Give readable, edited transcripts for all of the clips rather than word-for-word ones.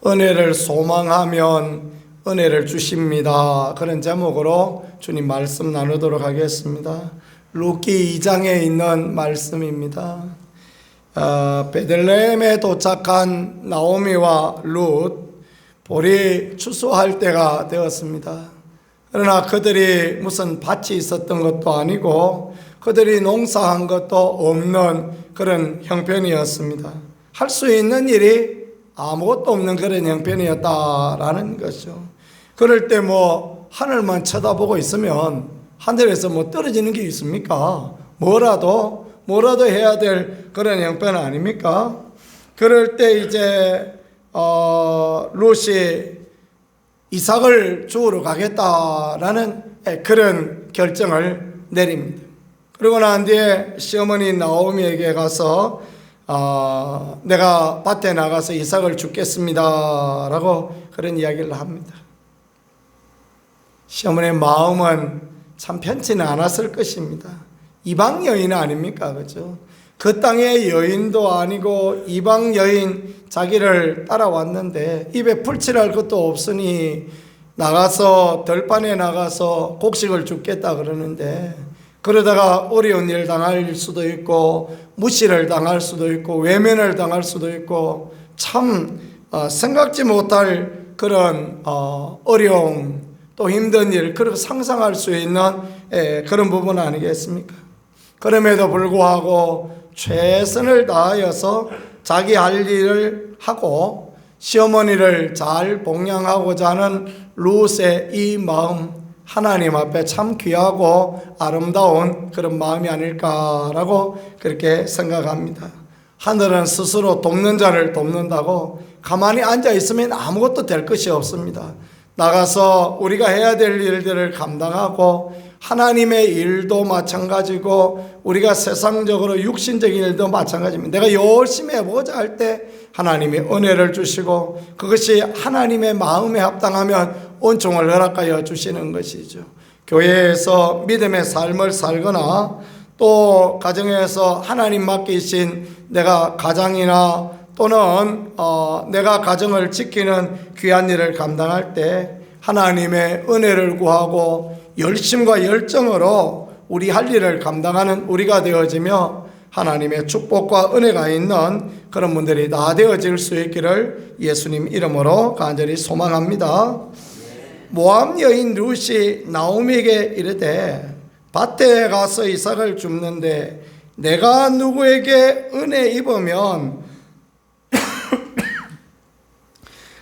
은혜를 소망하면 은혜를 주십니다. 그런 제목으로 주님 말씀 나누도록 하겠습니다. 루키 2장에 있는 말씀입니다. 베들레헴에 도착한 나오미와 룻, 볼이 추수할 때가 되었습니다. 그러나 그들이 무슨 밭이 있었던 것도 아니고 그들이 농사한 것도 없는 그런 형편이었습니다. 할 수 있는 일이 아무것도 없는 그런 형편이었다라는 것이죠. 그럴 때 하늘만 쳐다보고 있으면 하늘에서 떨어지는 게 있습니까? 뭐라도 해야 될 그런 형편 아닙니까? 그럴 때 이제 룻이 이삭을 주우러 가겠다라는 그런 결정을 내립니다. 그러고 난 뒤에 시어머니 나오미에게 가서 내가 밭에 나가서 이삭을 줍겠습니다 라고 그런 이야기를 합니다. 시어머니의 마음은 참 편치는 않았을 것입니다. 이방 여인 아닙니까? 그죠? 그 땅의 여인도 아니고 이방 여인 자기를 따라왔는데 입에 풀칠할 것도 없으니 나가서 들판에 나가서 곡식을 줍겠다 그러는데, 그러다가 어려운 일 당할 수도 있고 무시를 당할 수도 있고 외면을 당할 수도 있고 참 생각지 못할 그런 어려움 또 힘든 일, 그렇게 상상할 수 있는 그런 부분 아니겠습니까? 그럼에도 불구하고 최선을 다하여서 자기 할 일을 하고 시어머니를 잘 봉양하고자 하는 룻의 이 마음, 하나님 앞에 참 귀하고 아름다운 그런 마음이 아닐까라고 그렇게 생각합니다. 하늘은 스스로 돕는 자를 돕는다고 가만히 앉아 있으면 아무것도 될 것이 없습니다. 나가서 우리가 해야 될 일들을 감당하고 하나님의 일도 마찬가지고 우리가 세상적으로 육신적인 일도 마찬가지입니다. 내가 열심히 해보자 할 때 하나님이 은혜를 주시고 그것이 하나님의 마음에 합당하면 은총을 허락하여 주시는 것이죠. 교회에서 믿음의 삶을 살거나 또 가정에서 하나님 맡기신 내가 가장이나 또는 내가 가정을 지키는 귀한 일을 감당할 때 하나님의 은혜를 구하고 열심과 열정으로 우리 할 일을 감당하는 우리가 되어지며 하나님의 축복과 은혜가 있는 그런 분들이 다 되어질 수 있기를 예수님 이름으로 간절히 소망합니다. 모압 여인 룻이 나오미에게 이르되 밭에 가서 이삭을 줍는데 내가 누구에게 은혜 입으면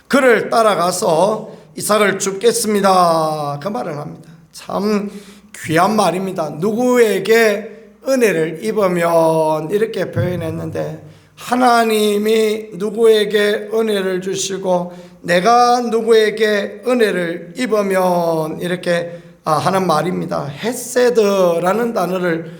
그를 따라가서 이삭을 줍겠습니다. 그 말을 합니다. 참 귀한 말입니다. 누구에게 은혜를 입으면 이렇게 표현했는데 하나님이 누구에게 은혜를 주시고 내가 누구에게 은혜를 입으면 이렇게 하는 말입니다. 헤세드라는 단어를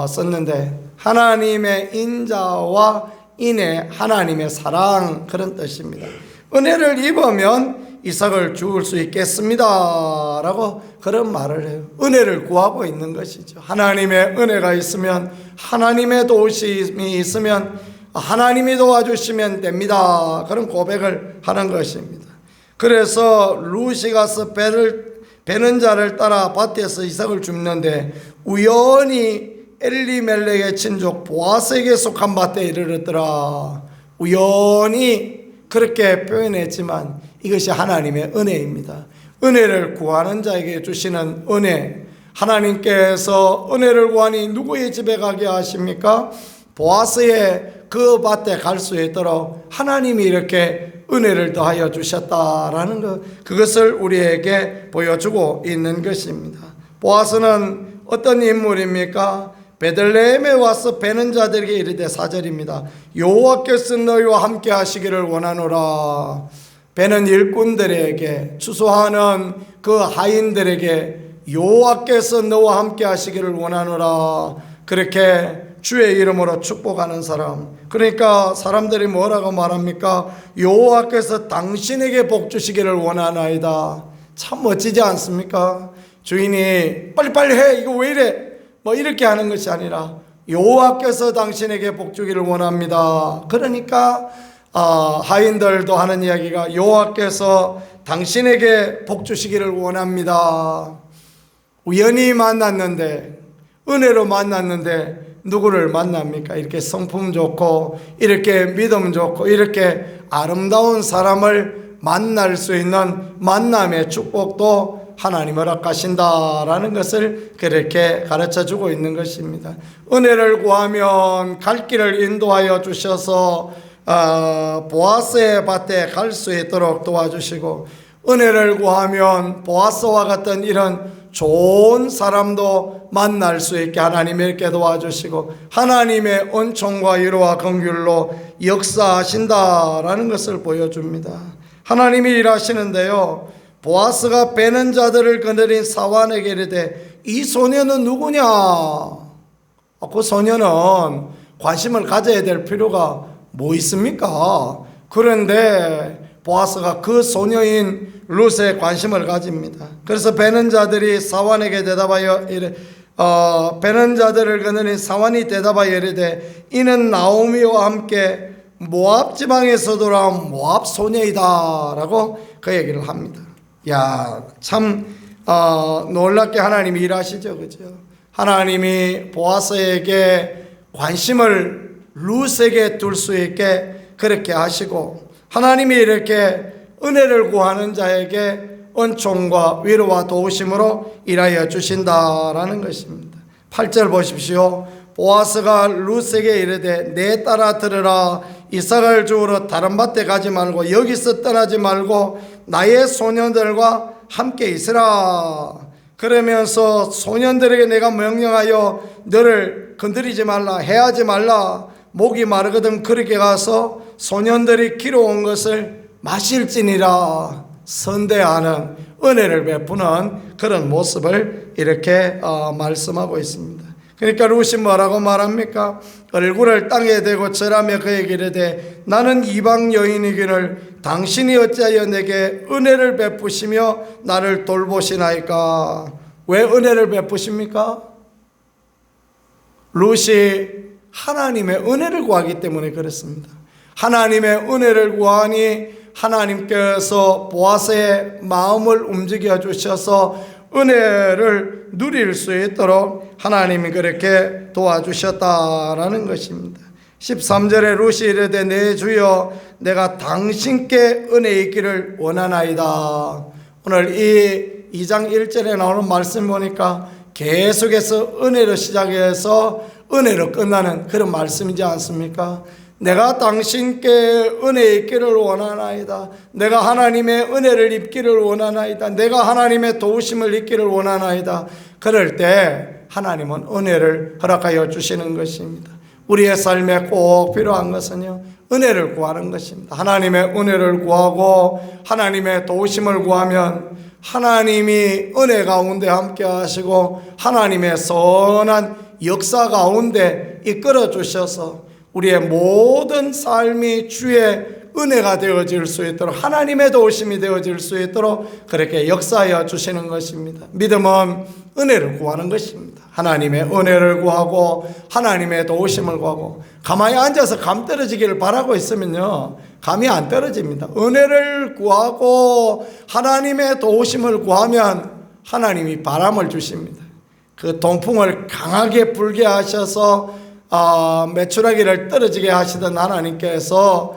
썼는데 하나님의 인자와 인애, 하나님의 사랑 그런 뜻입니다. 은혜를 입으면 이삭을 주울 수 있겠습니다 라고 그런 말을 해요. 은혜를 구하고 있는 것이죠. 하나님의 은혜가 있으면, 하나님의 도우심이 있으면 하나님이 도와주시면 됩니다. 그런 고백을 하는 것입니다. 그래서 룻이 가서 베는 자를 따라 밭에서 이삭을 줍는데 우연히 엘리멜렉의 친족 보아스에게 속한 밭에 이르렀더라. 우연히 그렇게 표현했지만 이것이 하나님의 은혜입니다. 은혜를 구하는 자에게 주시는 은혜. 하나님께서 은혜를 구하니 누구의 집에 가게 하십니까? 보아스의 그 밭에 갈 수 있도록 하나님이 이렇게 은혜를 더하여 주셨다라는 것, 그것을 우리에게 보여주고 있는 것입니다. 보아스는 어떤 인물입니까? 베들레헴에 와서 베는 자들에게 이르되 4절입니다. 여호와께서 너희와 함께 하시기를 원하노라. 베는 일꾼들에게, 추수하는 그 하인들에게 여호와께서 너와 함께 하시기를 원하노라. 그렇게 주의 이름으로 축복하는 사람. 그러니까 사람들이 뭐라고 말합니까? 여호와께서 당신에게 복 주시기를 원하나이다. 참 멋지지 않습니까? 주인이 빨리빨리 해, 이거 왜 이래? 이렇게 하는 것이 아니라 여호와께서 당신에게 복 주기를 원합니다. 그러니까 하인들도 하는 이야기가 여호와께서 당신에게 복 주시기를 원합니다. 우연히 만났는데, 은혜로 만났는데 누구를 만납니까? 이렇게 성품 좋고 이렇게 믿음 좋고 이렇게 아름다운 사람을 만날 수 있는 만남의 축복도 하나님 허락하신다라는 것을 그렇게 가르쳐주고 있는 것입니다. 은혜를 구하면 갈 길을 인도하여 주셔서 보아스의 밭에 갈 수 있도록 도와주시고, 은혜를 구하면 보아스와 같은 이런 좋은 사람도 만날 수 있게 하나님이 이렇게 도와주시고, 하나님의 은총과 위로와 긍휼로 역사하신다라는 것을 보여줍니다. 하나님이 일하시는데요, 보아스가 베는 자들을 거느린 사환에게 이르되 이 소년은 누구냐? 그 소년은 관심을 가져야 될 필요가 뭐 있습니까? 그런데 보아스가 그 소녀인 룻에 관심을 가집니다. 그래서 베는 자들이 사환에게 대답하여 베는 자들을 거느린 사환이 대답하여 이르되 이는 나오미와 함께 모압 지방에서 돌아온 모압 소녀이다 라고 그 얘기를 합니다. 야, 참 놀랍게 하나님이 일하시죠, 그죠? 하나님이 보아스에게 관심을 룻에게 둘 수 있게 그렇게 하시고, 하나님이 이렇게 은혜를 구하는 자에게 은총과 위로와 도우심으로 일하여 주신다라는 것입니다. 8절 보십시오. 보아스가 룻에게 이르되 내 딸아 들으라. 이삭을 주우러 다른 밭에 가지 말고 여기서 떠나지 말고 나의 소년들과 함께 있으라. 그러면서 소년들에게 내가 명령하여 너를 건드리지 말라, 해하지 말라. 목이 마르거든 그렇게 가서 소년들이 길어온 것을 마실지니라. 선대하는 은혜를 베푸는 그런 모습을 이렇게 말씀하고 있습니다. 그러니까 룻이 뭐라고 말합니까? 얼굴을 땅에 대고 절하며 그에게 이르되 나는 이방 여인이기를 당신이 어찌하여 내게 은혜를 베푸시며 나를 돌보시나이까? 왜 은혜를 베푸십니까? 룻이 하나님의 은혜를 구하기 때문에 그렇습니다. 하나님의 은혜를 구하니 하나님께서 보아스의 마음을 움직여 주셔서 은혜를 누릴 수 있도록 하나님이 그렇게 도와주셨다라는 것입니다. 13절에 룻이 이르되 내 주여 내가 당신께 은혜 있기를 원하나이다. 오늘 이 2장 1절에 나오는 말씀 보니까 계속해서 은혜로 시작해서 은혜로 끝나는 그런 말씀이지 않습니까? 내가 당신께 은혜 있기를 원하나이다. 내가 하나님의 은혜를 입기를 원하나이다. 내가 하나님의 도우심을 입기를 원하나이다. 그럴 때 하나님은 은혜를 허락하여 주시는 것입니다. 우리의 삶에 꼭 필요한 것은요, 은혜를 구하는 것입니다. 하나님의 은혜를 구하고 하나님의 도우심을 구하면 하나님이 은혜 가운데 함께 하시고 하나님의 선한 역사 가운데 이끌어 주셔서 우리의 모든 삶이 주의 은혜가 되어질 수 있도록, 하나님의 도우심이 되어질 수 있도록 그렇게 역사하여 주시는 것입니다. 믿음은 은혜를 구하는 것입니다. 하나님의 은혜를 구하고 하나님의 도우심을 구하고, 가만히 앉아서 감 떨어지기를 바라고 있으면요, 감이 안 떨어집니다. 은혜를 구하고 하나님의 도우심을 구하면 하나님이 바람을 주십니다. 그 동풍을 강하게 불게 하셔서 메추라기를 떨어지게 하시던 하나님께서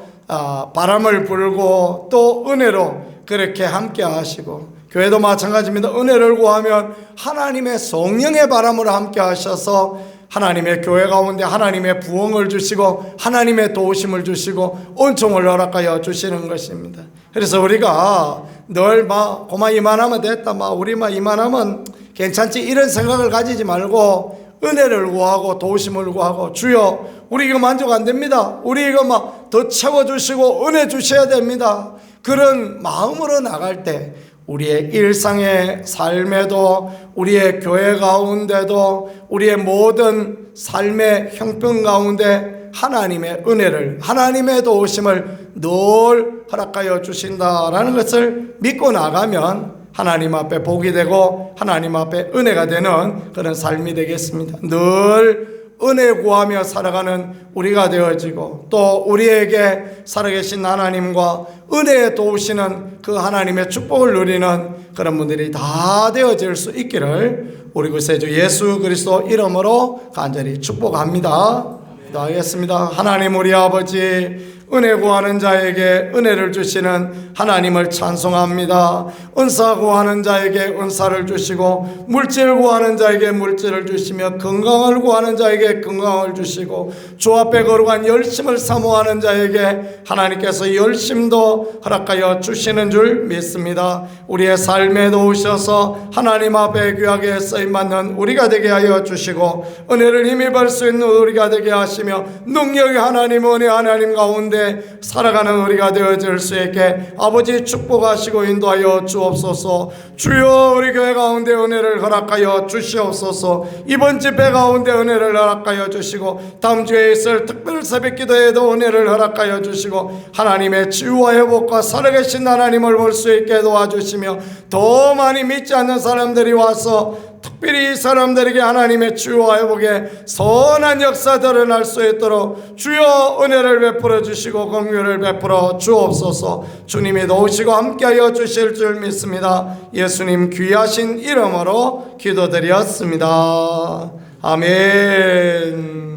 바람을 불고 또 은혜로 그렇게 함께 하시고, 교회도 마찬가지입니다. 은혜를 구하면 하나님의 성령의 바람으로 함께 하셔서 하나님의 교회 가운데 하나님의 부흥을 주시고 하나님의 도우심을 주시고 은총을 허락하여 주시는 것입니다. 그래서 우리가 늘 고마 이만하면 됐다, 우리 이만하면 괜찮지, 이런 생각을 가지지 말고 은혜를 구하고 도우심을 구하고, 주여 우리 이거 만족 안 됩니다, 우리 이거 더 채워주시고 은혜 주셔야 됩니다. 그런 마음으로 나갈 때 우리의 일상의 삶에도, 우리의 교회 가운데도, 우리의 모든 삶의 형편 가운데 하나님의 은혜를, 하나님의 도우심을 늘 허락하여 주신다라는 것을 믿고 나가면 하나님 앞에 복이 되고 하나님 앞에 은혜가 되는 그런 삶이 되겠습니다. 늘 은혜 구하며 살아가는 우리가 되어지고, 또 우리에게 살아계신 하나님과 은혜에 도우시는 그 하나님의 축복을 누리는 그런 분들이 다 되어질 수 있기를 우리 구세주 예수 그리스도 이름으로 간절히 축복합니다. 기도하겠습니다. 하나님 우리 아버지, 은혜 구하는 자에게 은혜를 주시는 하나님을 찬송합니다. 은사 구하는 자에게 은사를 주시고, 물질 구하는 자에게 물질을 주시며, 건강을 구하는 자에게 건강을 주시고, 주 앞에 거룩한 열심을 사모하는 자에게 하나님께서 열심도 허락하여 주시는 줄 믿습니다. 우리의 삶에 도우셔서 하나님 앞에 귀하게 쓰임받는 우리가 되게 하여 주시고, 은혜를 힘입을 수 있는 우리가 되게 하시며, 능력이 하나님, 은혜 하나님 가운데 살아가는 우리가 되어질 수 있게 아버지 축복하시고 인도하여 주옵소서. 주여, 우리 교회 가운데 은혜를 허락하여 주시옵소서. 이번 집회 가운데 은혜를 허락하여 주시고, 다음 주에 있을 특별 새벽 기도에도 은혜를 허락하여 주시고, 하나님의 치유와 회복과 살아계신 하나님을 볼 수 있게 도와주시며, 더 많이 믿지 않는 사람들이 와서 특별히 이 사람들에게 하나님의 치유와 회복의 선한 역사들을 할 수 있도록 주여 은혜를 베풀어 주시고 긍휼을 베풀어 주옵소서. 주님이 도우시고 함께하여 주실 줄 믿습니다. 예수님 귀하신 이름으로 기도드렸습니다. 아멘.